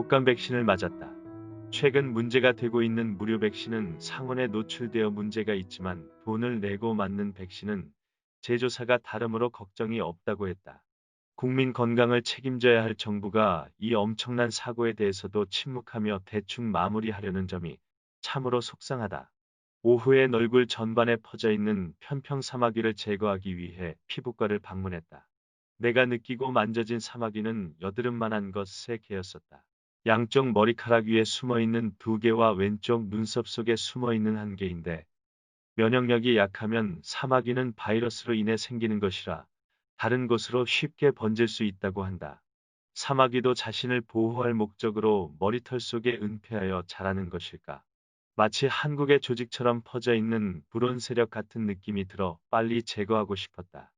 독감 백신을 맞았다. 최근 문제가 되고 있는 무료 백신은 상온에 노출되어 문제가 있지만 돈을 내고 맞는 백신은 제조사가 다름으로 걱정이 없다고 했다. 국민 건강을 책임져야 할 정부가 이 엄청난 사고에 대해서도 침묵하며 대충 마무리하려는 점이 참으로 속상하다. 오후엔 얼굴 전반에 퍼져 있는 편평 사마귀를 제거하기 위해 피부과를 방문했다. 내가 느끼고 만져진 사마귀는 여드름만한 것의 개였었다. 양쪽 머리카락 위에 숨어있는 두 개와 왼쪽 눈썹 속에 숨어있는 한 개인데 면역력이 약하면 사마귀는 바이러스로 인해 생기는 것이라 다른 곳으로 쉽게 번질 수 있다고 한다. 사마귀도 자신을 보호할 목적으로 머리털 속에 은폐하여 자라는 것일까? 마치 한국의 조직처럼 퍼져 있는 불온 세력 같은 느낌이 들어 빨리 제거하고 싶었다.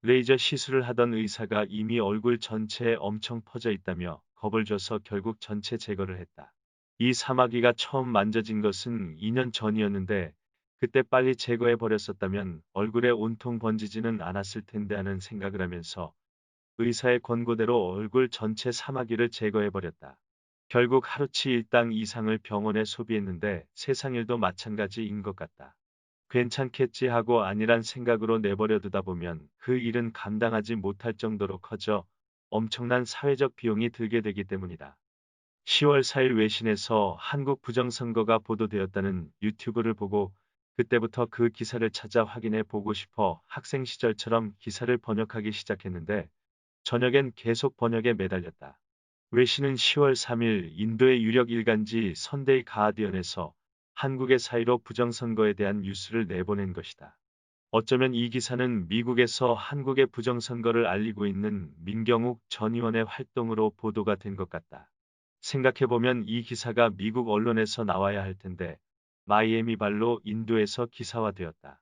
레이저 시술을 하던 의사가 이미 얼굴 전체에 엄청 퍼져 있다며 겁을 줘서 결국 전체 제거를 했다. 이 사마귀가 처음 만져진 것은 2년 전이었는데 그때 빨리 제거해 버렸었다면 얼굴에 온통 번지지는 않았을 텐데 하는 생각을 하면서 의사의 권고대로 얼굴 전체 사마귀를 제거해 버렸다. 결국 하루치 일당 이상을 병원에 소비했는데 세상 일도 마찬가지인 것 같다. 괜찮겠지 하고 아니란 생각으로 내버려 두다 보면 그 일은 감당하지 못할 정도로 커져 엄청난 사회적 비용이 들게 되기 때문이다. 10월 4일 외신에서 한국 부정선거가 보도되었다는 유튜브를 보고 그때부터 그 기사를 찾아 확인해 보고 싶어 학생 시절처럼 기사를 번역하기 시작했는데 저녁엔 계속 번역에 매달렸다. 외신은 10월 3일 인도의 유력 일간지 선데이 가디언에서 한국의 사이로 부정선거에 대한 뉴스를 내보낸 것이다. 어쩌면 이 기사는 미국에서 한국의 부정선거를 알리고 있는 민경욱 전 의원의 활동으로 보도가 된 것 같다. 생각해보면 이 기사가 미국 언론에서 나와야 할 텐데 마이애미 발로 인도에서 기사화되었다.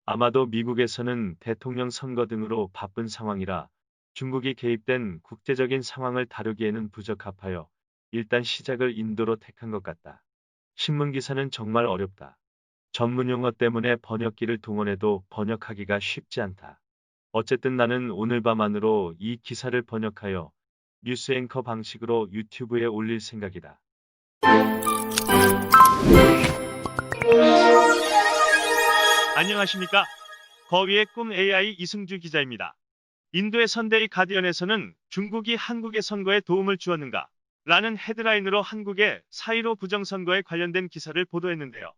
아마도 미국에서는 대통령 선거 등으로 바쁜 상황이라 중국이 개입된 국제적인 상황을 다루기에는 부적합하여 일단 시작을 인도로 택한 것 같다. 신문 기사는 정말 어렵다. 전문 용어 때문에 번역기를 동원해도 번역하기가 쉽지 않다. 어쨌든 나는 오늘 밤 안으로 이 기사를 번역하여 뉴스 앵커 방식으로 유튜브에 올릴 생각이다. 안녕하십니까? 거위의 꿈 AI 이승주 기자입니다. 인도의 선데이 가디언에서는 중국이 한국의 선거에 도움을 주었는가? 라는 헤드라인으로 한국의 4.15 부정선거에 관련된 기사를 보도했는데요.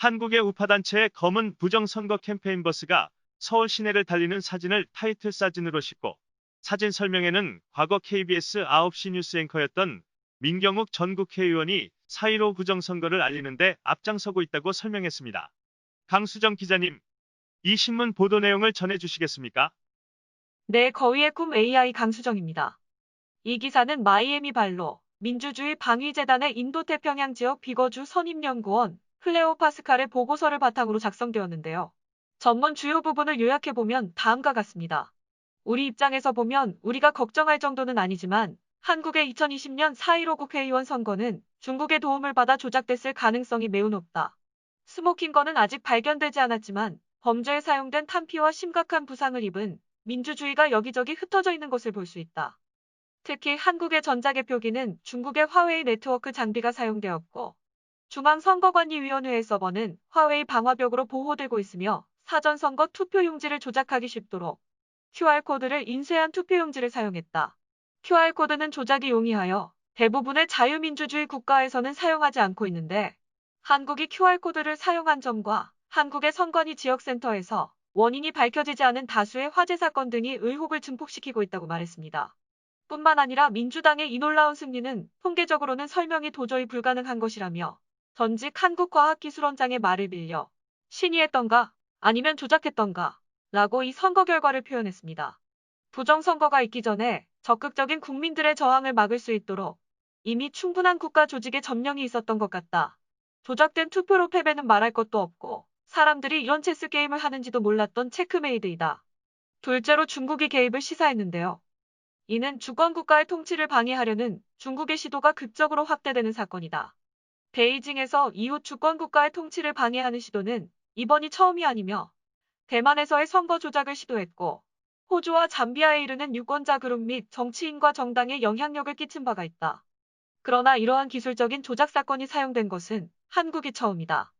한국의 우파단체의 검은 부정선거 캠페인 버스가 서울 시내를 달리는 사진을 타이틀 사진으로 싣고 사진 설명에는 과거 KBS 9시 뉴스 앵커였던 민경욱 전 국회의원이 4.15 부정선거를 알리는데 앞장서고 있다고 설명했습니다. 강수정 기자님, 이 신문 보도 내용을 전해주시겠습니까? 네, 거위의 꿈 AI 강수정입니다. 이 기사는 마이애미 발로 민주주의 방위재단의 인도태평양 지역 비거주 선임연구원 클레오 파스칼의 보고서를 바탕으로 작성되었는데요. 전문 주요 부분을 요약해보면 다음과 같습니다. 우리 입장에서 보면 우리가 걱정할 정도는 아니지만 한국의 2020년 4.15 국회의원 선거는 중국의 도움을 받아 조작됐을 가능성이 매우 높다. 스모킹건은 아직 발견되지 않았지만 범죄에 사용된 탄피와 심각한 부상을 입은 민주주의가 여기저기 흩어져 있는 것을 볼 수 있다. 특히 한국의 전자개표기는 중국의 화웨이 네트워크 장비가 사용되었고 중앙선거관리위원회의 서버는 화웨이 방화벽으로 보호되고 있으며 사전선거 투표용지를 조작하기 쉽도록 QR코드를 인쇄한 투표용지를 사용했다. QR코드는 조작이 용이하여 대부분의 자유민주주의 국가에서는 사용하지 않고 있는데 한국이 QR코드를 사용한 점과 한국의 선관위 지역센터에서 원인이 밝혀지지 않은 다수의 화재 사건 등이 의혹을 증폭시키고 있다고 말했습니다. 뿐만 아니라 민주당의 이 놀라운 승리는 통계적으로는 설명이 도저히 불가능한 것이라며 전직 한국과학기술원장의 말을 빌려 신이 했던가 아니면 조작했던가 라고 이 선거 결과를 표현했습니다. 부정선거가 있기 전에 적극적인 국민들의 저항을 막을 수 있도록 이미 충분한 국가 조직의 점령이 있었던 것 같다. 조작된 투표로 패배는 말할 것도 없고 사람들이 이런 체스 게임을 하는지도 몰랐던 체크메이드이다. 둘째로 중국이 개입을 시사했는데요. 이는 주권국가의 통치를 방해하려는 중국의 시도가 극적으로 확대되는 사건이다. 베이징에서 이후 주권국가의 통치를 방해하는 시도는 이번이 처음이 아니며 대만에서의 선거 조작을 시도했고 호주와 잠비아에 이르는 유권자 그룹 및 정치인과 정당에 영향력을 끼친 바가 있다. 그러나 이러한 기술적인 조작 사건이 사용된 것은 한국이 처음이다.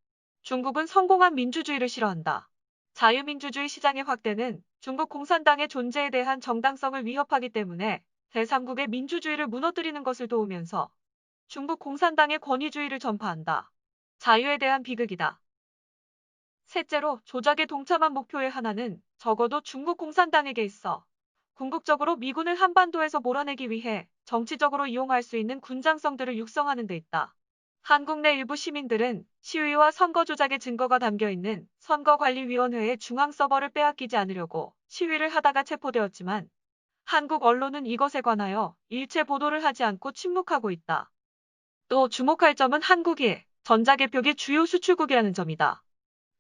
중국은 성공한 민주주의를 싫어한다. 자유민주주의 시장의 확대는 중국 공산당의 존재에 대한 정당성을 위협하기 때문에 제3국의 민주주의를 무너뜨리는 것을 도우면서 중국 공산당의 권위주의를 전파한다. 자유에 대한 비극이다. 셋째로 조작에 동참한 목표의 하나는 적어도 중국 공산당에게 있어 궁극적으로 미군을 한반도에서 몰아내기 위해 정치적으로 이용할 수 있는 군장성들을 육성하는 데 있다. 한국 내 일부 시민들은 시위와 선거 조작의 증거가 담겨 있는 선거관리위원회의 중앙 서버를 빼앗기지 않으려고 시위를 하다가 체포되었지만 한국 언론은 이것에 관하여 일체 보도를 하지 않고 침묵하고 있다. 또 주목할 점은 한국이 전자개표기 주요 수출국이라는 점이다.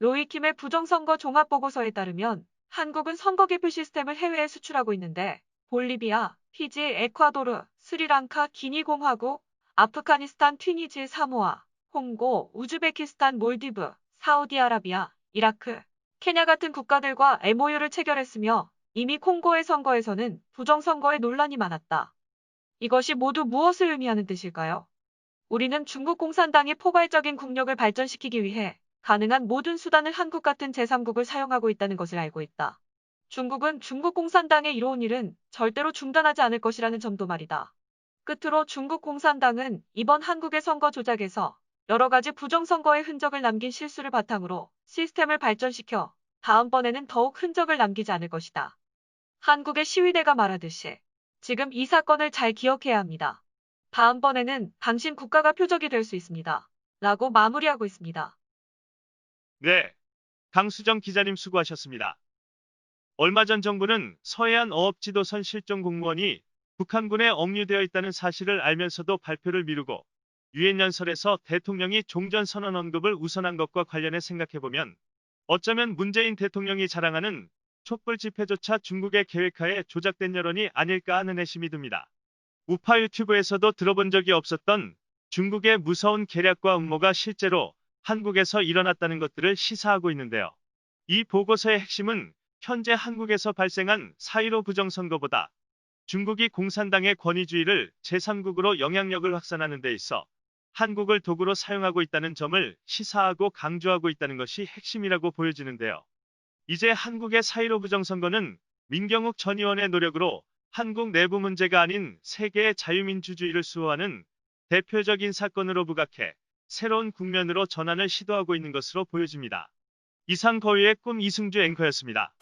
로이킴의 부정선거 종합보고서에 따르면 한국은 선거개표 시스템을 해외에 수출하고 있는데 볼리비아, 피지, 에콰도르, 스리랑카, 기니공화국, 아프가니스탄, 튀니지, 사모아, 홍고, 우즈베키스탄, 몰디브, 사우디아라비아, 이라크, 케냐 같은 국가들과 MOU를 체결했으며 이미 콩고의 선거에서는 부정선거에 논란이 많았다. 이것이 모두 무엇을 의미하는 뜻일까요? 우리는 중국 공산당이 포괄적인 국력을 발전시키기 위해 가능한 모든 수단을 한국 같은 제3국을 사용하고 있다는 것을 알고 있다. 중국은 중국 공산당의 이로운 일은 절대로 중단하지 않을 것이라는 점도 말이다. 끝으로 중국 공산당은 이번 한국의 선거 조작에서 여러 가지 부정선거의 흔적을 남긴 실수를 바탕으로 시스템을 발전시켜 다음번에는 더욱 흔적을 남기지 않을 것이다. 한국의 시위대가 말하듯이 지금 이 사건을 잘 기억해야 합니다. 다음번에는 당신 국가가 표적이 될 수 있습니다. 라고 마무리하고 있습니다. 네, 강수정 기자님 수고하셨습니다. 얼마 전 정부는 서해안 어업지도선 실종 공무원이 북한군에 억류되어 있다는 사실을 알면서도 발표를 미루고 유엔 연설에서 대통령이 종전선언 언급을 우선한 것과 관련해 생각해보면 어쩌면 문재인 대통령이 자랑하는 촛불 집회조차 중국의 계획하에 조작된 여론이 아닐까 하는 의심이 듭니다. 우파 유튜브에서도 들어본 적이 없었던 중국의 무서운 계략과 음모가 실제로 한국에서 일어났다는 것들을 시사하고 있는데요. 이 보고서의 핵심은 현재 한국에서 발생한 4.15 부정선거보다 중국이 공산당의 권위주의를 제3국으로 영향력을 확산하는 데 있어 한국을 도구로 사용하고 있다는 점을 시사하고 강조하고 있다는 것이 핵심이라고 보여지는데요. 이제 한국의 4.15 부정선거는 민경욱 전 의원의 노력으로 한국 내부 문제가 아닌 세계의 자유민주주의를 수호하는 대표적인 사건으로 부각해 새로운 국면으로 전환을 시도하고 있는 것으로 보여집니다. 이상 거위의 꿈 이승주 앵커였습니다.